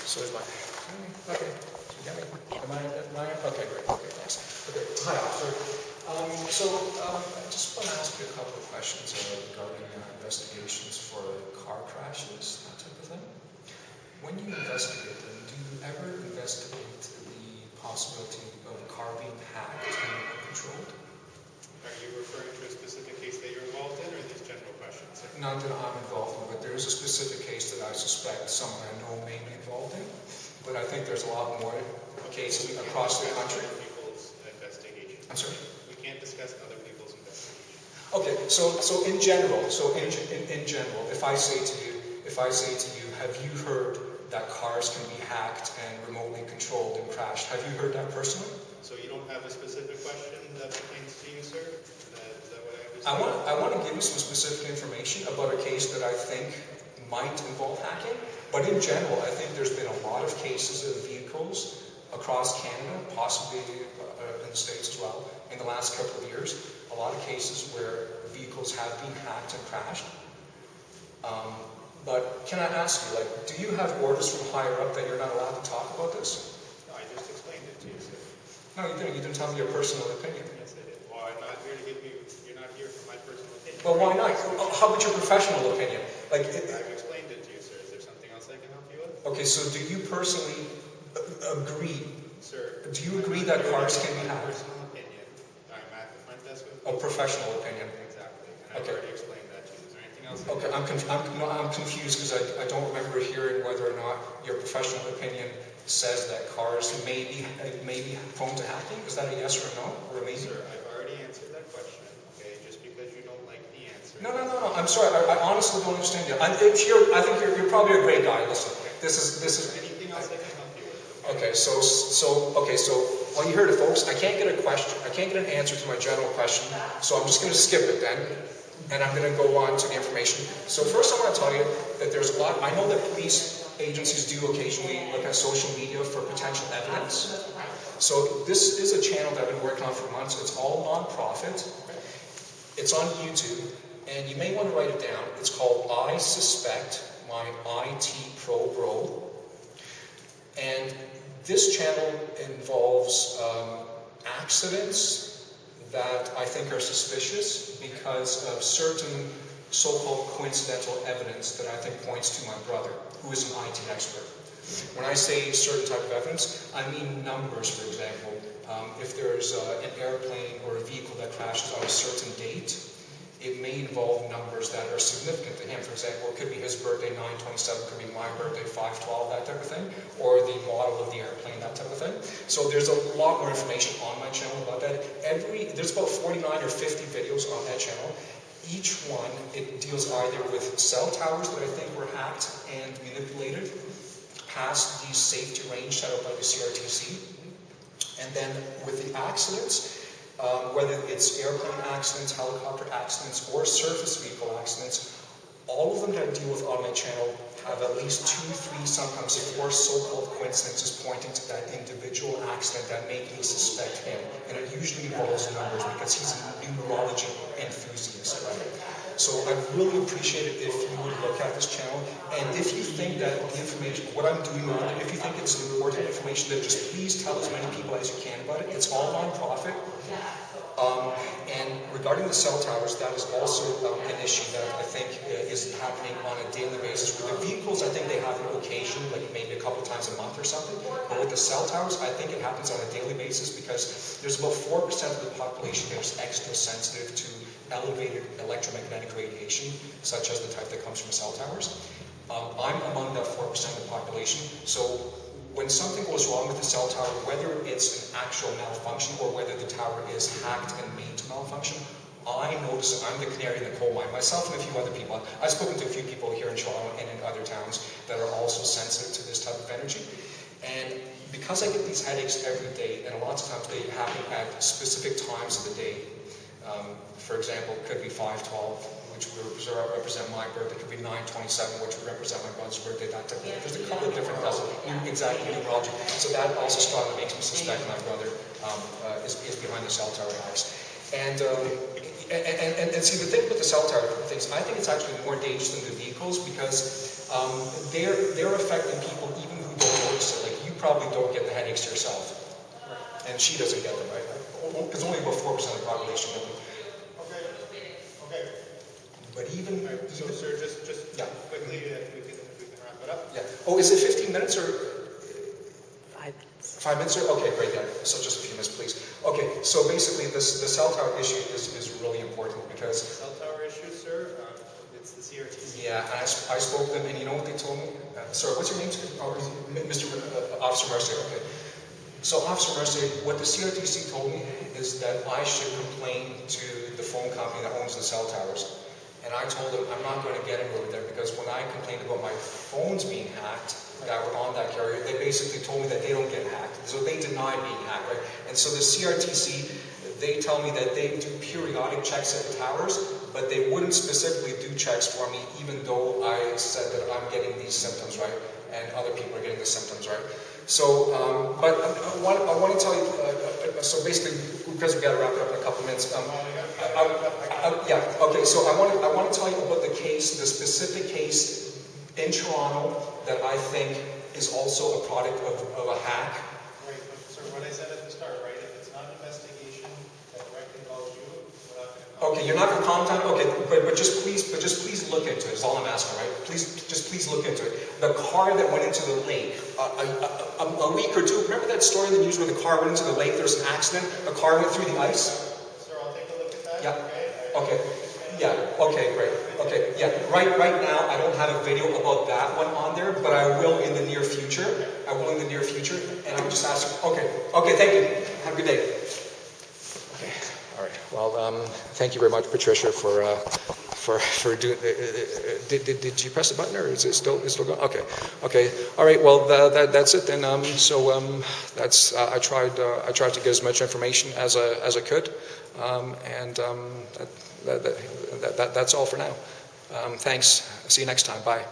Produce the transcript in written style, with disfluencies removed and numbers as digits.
So is mine. Okay. So you get me? Am I? Okay, great. Okay, thanks. Okay. Hi, officer. I just want to ask you a couple of questions regarding investigations for car crashes, that type of thing. When you investigate them, do you ever investigate the possibility of a car being hacked and controlled? Are you referring to a specific case that you're involved in, or these general questions? Not that I'm involved in, but there is a specific case that I suspect someone I know may be involved in. But I think there's a lot more cases across the country. Other people's investigations. I'm sorry? We can't discuss other people's investigations. Okay, so in general, in general, if I say to you, have you heard that cars can be hacked and remotely controlled and crashed? Have you heard that personally? So you don't have a specific question that pertains to you, sir? Is that what I understand? I want to give you some specific information about a case that I think might involve hacking, but in general, I think there's been a lot of cases of vehicles across Canada, possibly in the States as well, in the last couple of years, a lot of cases where vehicles have been hacked and crashed. But can I ask you, do you have orders from higher up that you're not allowed to talk about this? No, I just explained it to you, sir. No, you didn't. You didn't tell me your personal opinion. Yes, I did. Well, I'm not here to give you, you're not here for my personal opinion. Well, why not? How about your professional opinion? I've explained it to you, sir. Is there something else I can help you with? Okay, so do you personally agree? Sir, Do you agree that cars can be my hacked? personal opinion. I'm at the front desk with A professional opinion. Exactly. And I've Okay. already explained that to you. Is there anything else? Okay, I'm confused because I don't remember hearing whether or not your professional opinion says that cars may be prone to hacking. Is that a yes or a no or a maybe? Sir, I've already answered that question. Okay, just because you don't like the answer. No. I'm sorry. I honestly don't understand you. I think you're probably a great guy. Listen, this is. Anything else I can help you with? Okay, so well, you heard it, folks. I can't get a question. I can't get an answer to my general question, so I'm just going to skip it then, and I'm going to go on to the information. So first, I want to tell you that there's a lot. I know that police agencies do occasionally look at social media for potential evidence. So this is a channel that I've been working on for months. It's all non-profit. It's on YouTube, and you may want to write it down. It's called I Suspect, my IT Pro Bro. And this channel involves accidents that I think are suspicious because of certain so-called coincidental evidence that I think points to my brother, who is an IT expert. When I say certain type of evidence, I mean numbers, for example. If there's an airplane or a vehicle that crashes on a certain date, it may involve numbers that are significant to him. For example, it could be his birthday, 9/27, could be my birthday, 5/12, that type of thing, or the model of the airplane, that type of thing. So there's a lot more information on my channel about that. There's about 49 or 50 videos on that channel. Each one, it deals either with cell towers that I think were hacked and manipulated past the safety range set up by the CRTC, and then with the accidents, whether it's airplane accidents, helicopter accidents, or surface vehicle accidents, all of them that I deal with on my channel have at least 2, 3, sometimes 4 so-called coincidences pointing to that individual accident that make me suspect him. And it usually involves numbers because he's a numerology enthusiast, right? So I'd really appreciate it if you would look at this channel. And if you think that the information, what I'm doing on it, if you think it's important information, then just please tell as many people as you can about it. It's all non-profit. And regarding the cell towers, that is also an issue that I think is happening on a daily basis. With the vehicles, I think they happen occasionally, like maybe a couple times a month or something. But with the cell towers, I think it happens on a daily basis because there's about 4% of the population that is extra sensitive to elevated electromagnetic radiation, such as the type that comes from cell towers. I'm among that 4% of the population. So when something goes wrong with the cell tower, whether it's an actual malfunction or whether the tower is hacked and made to malfunction, I notice I'm the canary in the coal mine, myself and a few other people. I've spoken to a few people here in Toronto and in other towns that are also sensitive to this type of energy. And because I get these headaches every day, and lots of times they happen at specific times of the day. For example, it could be 5/12, which would represent my birthday. It could be 9/27, which would represent my brother's birthday. That type of thing. There's a couple of different exactly numerology. So that also strongly makes me suspect my brother is behind the cell tower hacks. And see, the thing with the cell tower things, I think it's actually more dangerous than the vehicles because they're affecting people even who don't notice it. Like, you probably don't get the headaches yourself. And she doesn't get them, right? Because only about 4% of the population do. Okay. But even... So, sir, just yeah. quickly, if we can wrap it up. Yeah. Oh, is it 15 minutes or... 5 minutes. 5 minutes? Okay, great, yeah. So just a few minutes, please. Okay, so basically the cell tower issue is really important because... Cell tower issue, sir, it's the CRTC. Yeah, and I spoke to them, and you know what they told me? Sorry, what's your name, sir? Oh, Mr. Officer Mercier, okay. So, Officer Mercier, what the CRTC told me is that I should complain to the phone company that owns the cell towers. And I told them I'm not going to get anywhere with them because when I complained about my phones being hacked that were on that carrier, they basically told me that they don't get hacked. So they deny being hacked, right? And so the CRTC, they tell me that they do periodic checks at the towers, but they wouldn't specifically do checks for me even though I said that I'm getting these symptoms, right? And other people are getting the symptoms, right? So, but I want to tell you, so basically, because we've got to wrap it up in a couple minutes, yeah, okay, so I want to tell you about the case, the specific case in Toronto that I think is also a product of a hack. Right, but sir, what I said at the start, right, if it's not an investigation that directly involves you, we're not going to... Okay, you're not going to comment on it? Okay, but just please look into it, is all I'm asking, right? Please look into it. The car that went into the lake, a week or two, remember that story in the news where the car went into the lake, there was an accident, the car went through the ice? Sir, I'll take a look at that. Yeah. Okay. Yeah. Okay. Great. Okay. Yeah. Right now, I don't have a video about that one on there, but I will in the near future. I will in the near future, and I would just ask. Okay. Okay. Thank you. Have a good day. Okay. All right. Well, thank you very much, Patricia, for doing. Did you press the button, or is it still going? Okay. Okay. All right. Well, that's it then. That's I tried to get as much information as I could, and that's all for now. Thanks. See you next time. Bye.